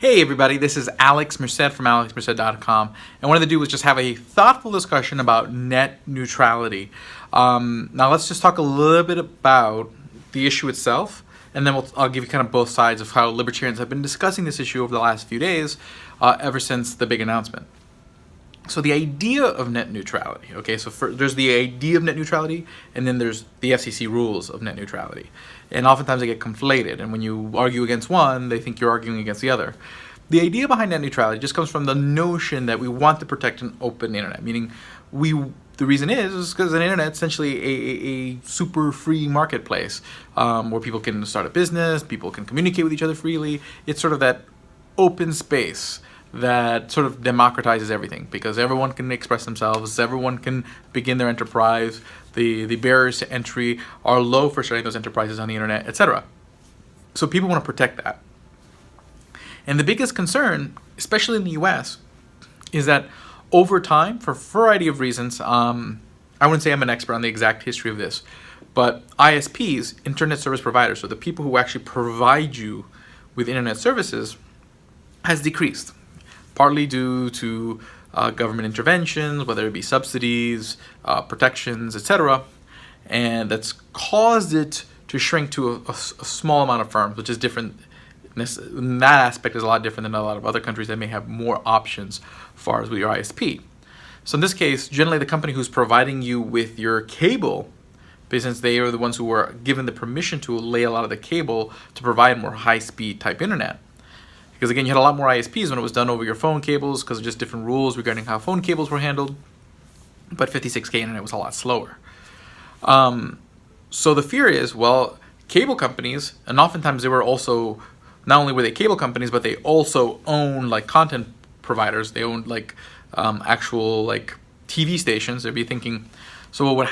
Hey everybody, this is Alex Merced from alexmerced.com, and what I'm going to do is just have a thoughtful discussion about net neutrality. Now let's just talk a little bit about the issue itself, and then I'll give you kind of both sides of how libertarians have been discussing this issue over the last few days, ever since the big announcement. So the idea of net neutrality, okay, so there's the idea of net neutrality, and then there's the FCC rules of net neutrality. And oftentimes they get conflated, and when you argue against one, they think you're arguing against the other. The idea behind net neutrality just comes from the notion that we want to protect an open internet, meaning the reason is because an internet is essentially a super free marketplace where people can start a business, people can communicate with each other freely. It's sort of that open space that sort of democratizes everything because everyone can express themselves, everyone can begin their enterprise, the barriers to entry are low for starting those enterprises on the internet, etc. So people want to protect that. And the biggest concern, especially in the US, is that over time, for a variety of reasons, I wouldn't say I'm an expert on the exact history of this, but ISPs, internet service providers, so the people who actually provide you with internet services, has decreased. Partly due to government interventions, whether it be subsidies, protections, etc. And that's caused it to shrink to a small amount of firms, which is different. In that aspect is a lot different than a lot of other countries that may have more options as far as with your ISP. So in this case, generally the company who's providing you with your cable, since they are the ones who were given the permission to lay a lot of the cable to provide more high-speed type internet. Because again, you had a lot more ISPs when it was done over your phone cables because of just different rules regarding how phone cables were handled. But 56K internet was a lot slower. So the fear is, well, cable companies, and oftentimes they were also, not only were they cable companies, but they also own like content providers. They owned like actual like TV stations. They'd be thinking, so what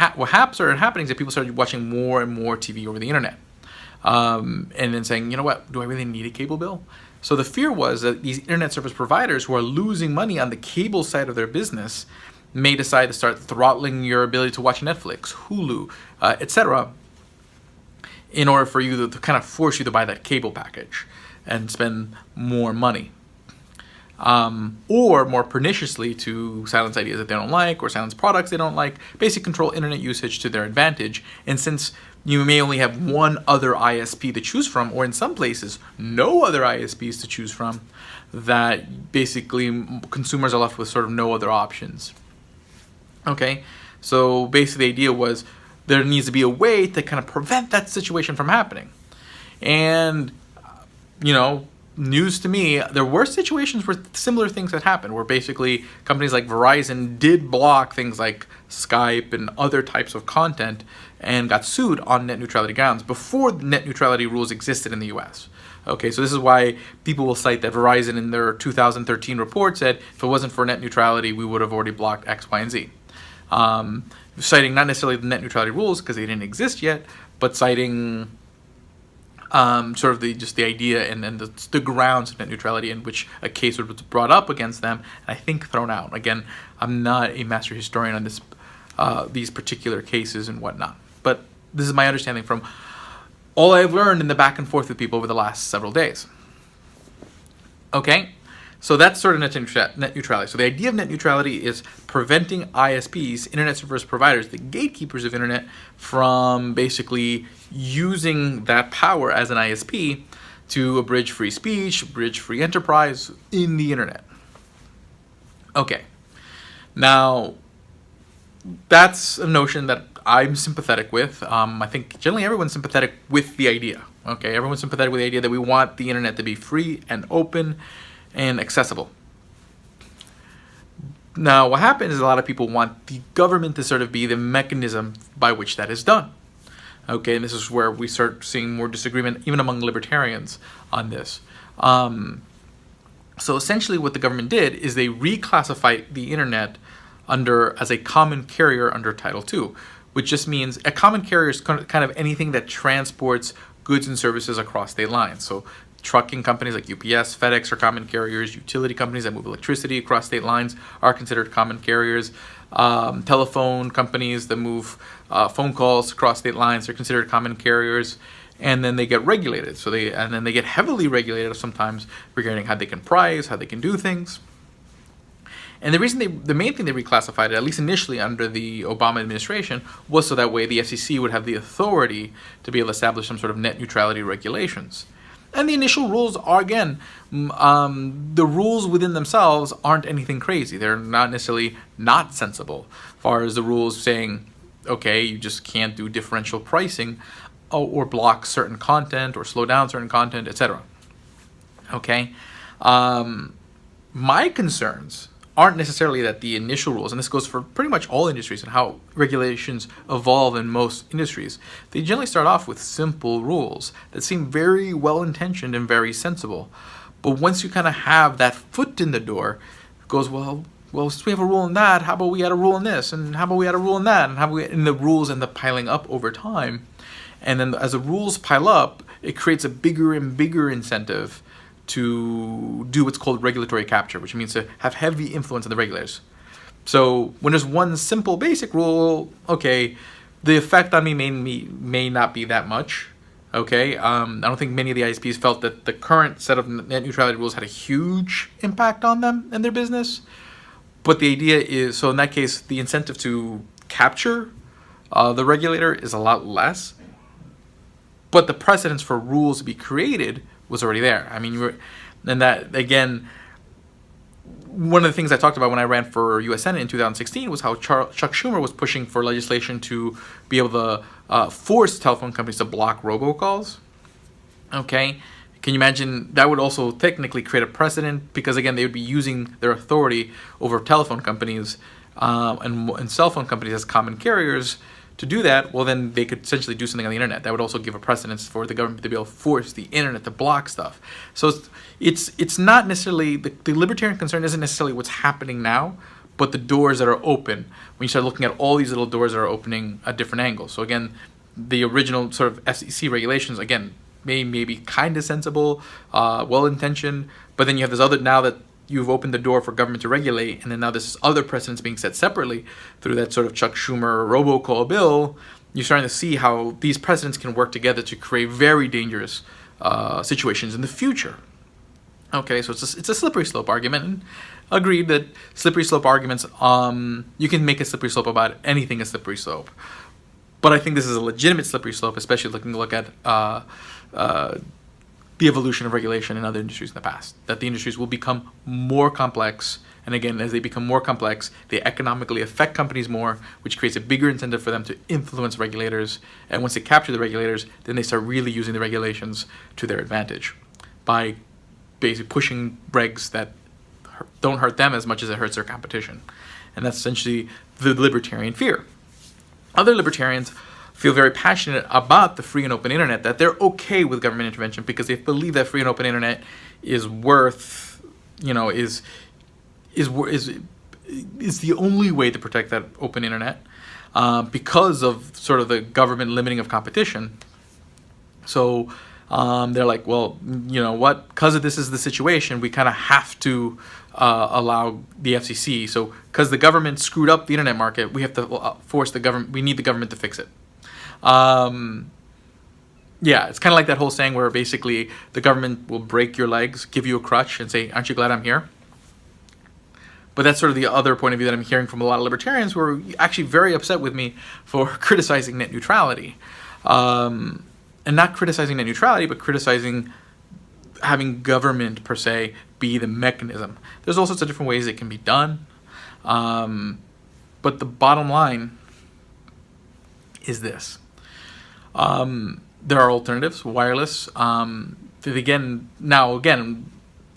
started happening is that people started watching more and more TV over the internet. And then saying, you know what, do I really need a cable bill? So the fear was that these internet service providers who are losing money on the cable side of their business may decide to start throttling your ability to watch Netflix, Hulu, etc. in order for you to kind of force you to buy that cable package and spend more money. Or more perniciously to silence ideas that they don't like or silence products they don't like, basically control internet usage to their advantage. And since you may only have one other ISP to choose from, or in some places, no other ISPs to choose from, that basically consumers are left with sort of no other options. Okay, so basically the idea was there needs to be a way to kind of prevent that situation from happening. And, you know, news to me, there were situations where similar things had happened, where basically companies like Verizon did block things like Skype and other types of content and got sued on net neutrality grounds before the net neutrality rules existed in the US. Okay, so this is why people will cite that Verizon in their 2013 report said if it wasn't for net neutrality, we would have already blocked X, Y, and Z. Citing not necessarily the net neutrality rules because they didn't exist yet, but citing sort of the idea and the grounds of net neutrality in which a case was brought up against them, and I think thrown out. Again, I'm not a master historian on this, these particular cases and whatnot, but this is my understanding from all I've learned in the back and forth with people over the last several days. Okay, so that's sort of net neutrality. So the idea of net neutrality is preventing ISPs, internet service providers, the gatekeepers of internet, from basically using that power as an ISP to abridge free speech, abridge free enterprise in the internet. Okay, now that's a notion that I'm sympathetic with. I think generally everyone's sympathetic with the idea. Okay, everyone's sympathetic with the idea that we want the internet to be free and open and accessible. Now, what happens is a lot of people want the government to sort of be the mechanism by which that is done. Okay, and this is where we start seeing more disagreement even among libertarians on this. So essentially what the government did is they reclassified the internet as a common carrier under Title II, which just means a common carrier is kind of anything that transports goods and services across state lines. So trucking companies like UPS, FedEx are common carriers. Utility companies that move electricity across state lines are considered common carriers. Telephone companies that move phone calls across state lines are considered common carriers. and then they get regulated. And then they get heavily regulated sometimes regarding how they can price, how they can do things. And the main thing they reclassified it, at least initially under the Obama administration, was so that way the FCC would have the authority to be able to establish some sort of net neutrality regulations. And the initial rules are, again, the rules within themselves aren't anything crazy. They're not necessarily not sensible, as far as the rules saying, okay, you just can't do differential pricing or block certain content or slow down certain content, etc. Okay? My concerns aren't necessarily that the initial rules, and this goes for pretty much all industries and how regulations evolve in most industries, they generally start off with simple rules that seem very well-intentioned and very sensible. But once you kind of have that foot in the door, it goes, well, since we have a rule in that, how about we add a rule in this? And how about we add a rule in that? And the rules end up piling up over time. And then as the rules pile up, it creates a bigger and bigger incentive to do what's called regulatory capture, which means to have heavy influence on the regulators. So when there's one simple basic rule, okay, the effect on me may not be that much. Okay, I don't think many of the ISPs felt that the current set of net neutrality rules had a huge impact on them and their business. But the idea is, so in that case, the incentive to capture the regulator is a lot less. But the precedence for rules to be created was already there. I mean, and that, again, one of the things I talked about when I ran for U.S. Senate in 2016 was how Chuck Schumer was pushing for legislation to be able to force telephone companies to block robocalls. Okay? Can you imagine? That would also technically create a precedent because, again, they would be using their authority over telephone companies and cell phone companies as common carriers to do that. Well, then they could essentially do something on the internet. That would also give a precedence for the government to be able to force the internet to block stuff. So it's not necessarily, the libertarian concern isn't necessarily what's happening now, but the doors that are open when you start looking at all these little doors that are opening at different angles. So again, the original sort of FCC regulations, again, may be kind of sensible, well-intentioned, but then you have this other, now that you've opened the door for government to regulate, and then now this other precedents being set separately through that sort of Chuck Schumer robocall bill, you're starting to see how these precedents can work together to create very dangerous situations in the future. Okay, so it's a slippery slope argument, and agreed that slippery slope arguments, you can make a slippery slope about anything a slippery slope. But I think this is a legitimate slippery slope, especially look at the evolution of regulation in other industries in the past. That the industries will become more complex, and again, as they become more complex, they economically affect companies more, which creates a bigger incentive for them to influence regulators. And once they capture the regulators, then they start really using the regulations to their advantage by basically pushing regs that don't hurt them as much as it hurts their competition. And that's essentially the libertarian fear. Other libertarians feel very passionate about the free and open internet, that they're okay with government intervention because they believe that free and open internet is worth, is the only way to protect that open internet because of sort of the government limiting of competition. So they're like, well, you know what? Because of this is the situation, we kind of have to allow the FCC. So because the government screwed up the internet market, we have to force the government. We need the government to fix it. Yeah, it's kind of like that whole saying where basically the government will break your legs, give you a crutch, and say, "Aren't you glad I'm here?" But that's sort of the other point of view that I'm hearing from a lot of libertarians who are actually very upset with me for criticizing net neutrality. And not criticizing net neutrality, but criticizing having government, per se, be the mechanism. There's all sorts of different ways it can be done. But the bottom line is this. There are alternatives, wireless. Again, a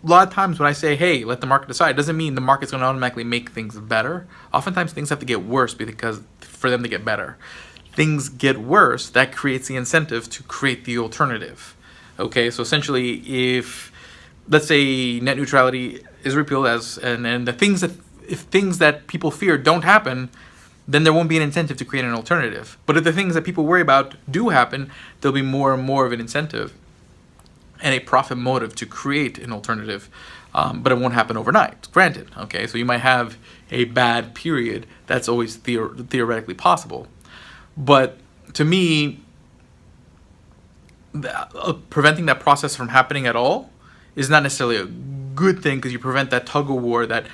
lot of times when I say, hey, let the market decide, it doesn't mean the market's going to automatically make things better. Oftentimes things have to get worse for them to get better. Things get worse, that creates the incentive to create the alternative. Okay, so essentially if, let's say, net neutrality is repealed and if things that people fear don't happen, then there won't be an incentive to create an alternative. But if the things that people worry about do happen, there'll be more and more of an incentive and a profit motive to create an alternative. But it won't happen overnight, granted. Okay, so you might have a bad period. That's always theoretically possible. But to me, preventing that process from happening at all is not necessarily a good thing, because you prevent that tug of war, that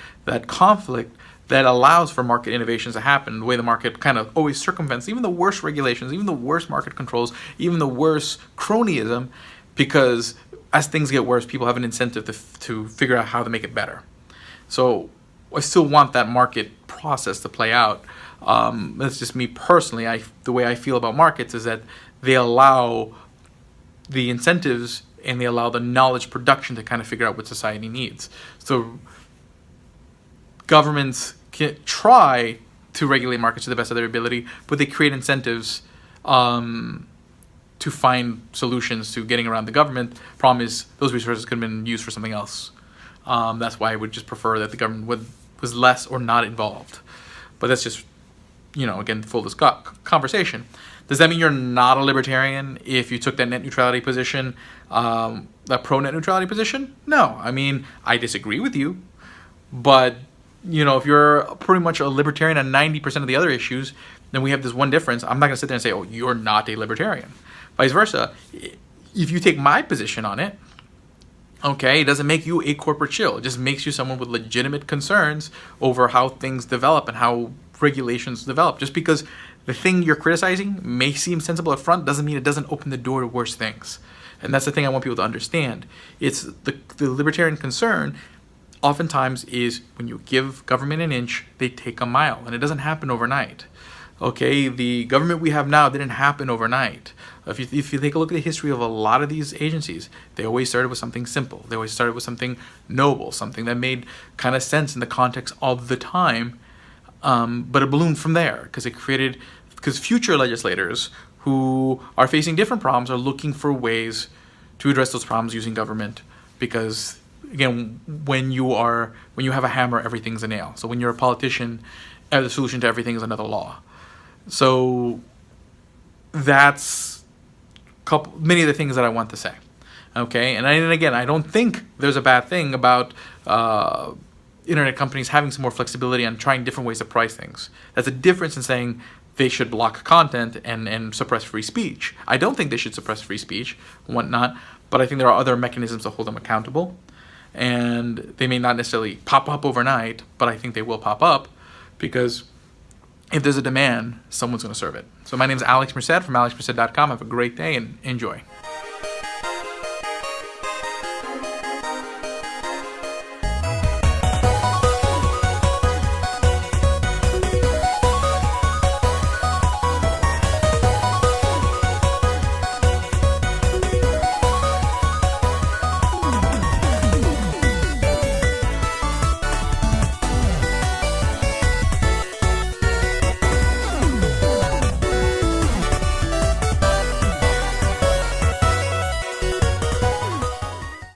conflict that allows for market innovations to happen. The way the market kind of always circumvents even the worst regulations, even the worst market controls, even the worst cronyism, because as things get worse, people have an incentive to figure out how to make it better. So I still want that market process to play out. That's just me personally. The way I feel about markets is that they allow the incentives and they allow the knowledge production to kind of figure out what society needs. So governments can try to regulate markets to the best of their ability, but they create incentives to find solutions to getting around the government. Problem is, those resources could have been used for something else. That's why I would just prefer that the government was less or not involved. But that's just, again, full conversation. Does that mean you're not a libertarian if you took that net neutrality position, that pro-net neutrality position? No. I mean, I disagree with you, but if you're pretty much a libertarian on 90% of the other issues, then we have this one difference. I'm not going to sit there and say, oh, you're not a libertarian. Vice versa. If you take my position on it, okay, it doesn't make you a corporate shill. It just makes you someone with legitimate concerns over how things develop and how regulations develop. Just because the thing you're criticizing may seem sensible up front doesn't mean it doesn't open the door to worse things. And that's the thing I want people to understand. It's the libertarian concern oftentimes is when you give government an inch, they take a mile. And it doesn't happen overnight. Okay, the government we have now didn't happen overnight. If you take a look at the history of a lot of these agencies, they always started with something simple. They always started with something noble, something that made kind of sense in the context of the time, but it ballooned from there because future legislators who are facing different problems are looking for ways to address those problems using government, because again, when you have a hammer, everything's a nail. So when you're a politician, the solution to everything is another law. So that's many of the things that I want to say. Okay, and again, I don't think there's a bad thing about internet companies having some more flexibility and trying different ways to price things. That's a difference in saying they should block content and suppress free speech. I don't think they should suppress free speech and whatnot, but I think there are other mechanisms to hold them accountable. And they may not necessarily pop up overnight, but I think they will pop up, because if there's a demand, someone's going to serve it. So my name is Alex Merced from alexmerced.com. Have a great day and enjoy.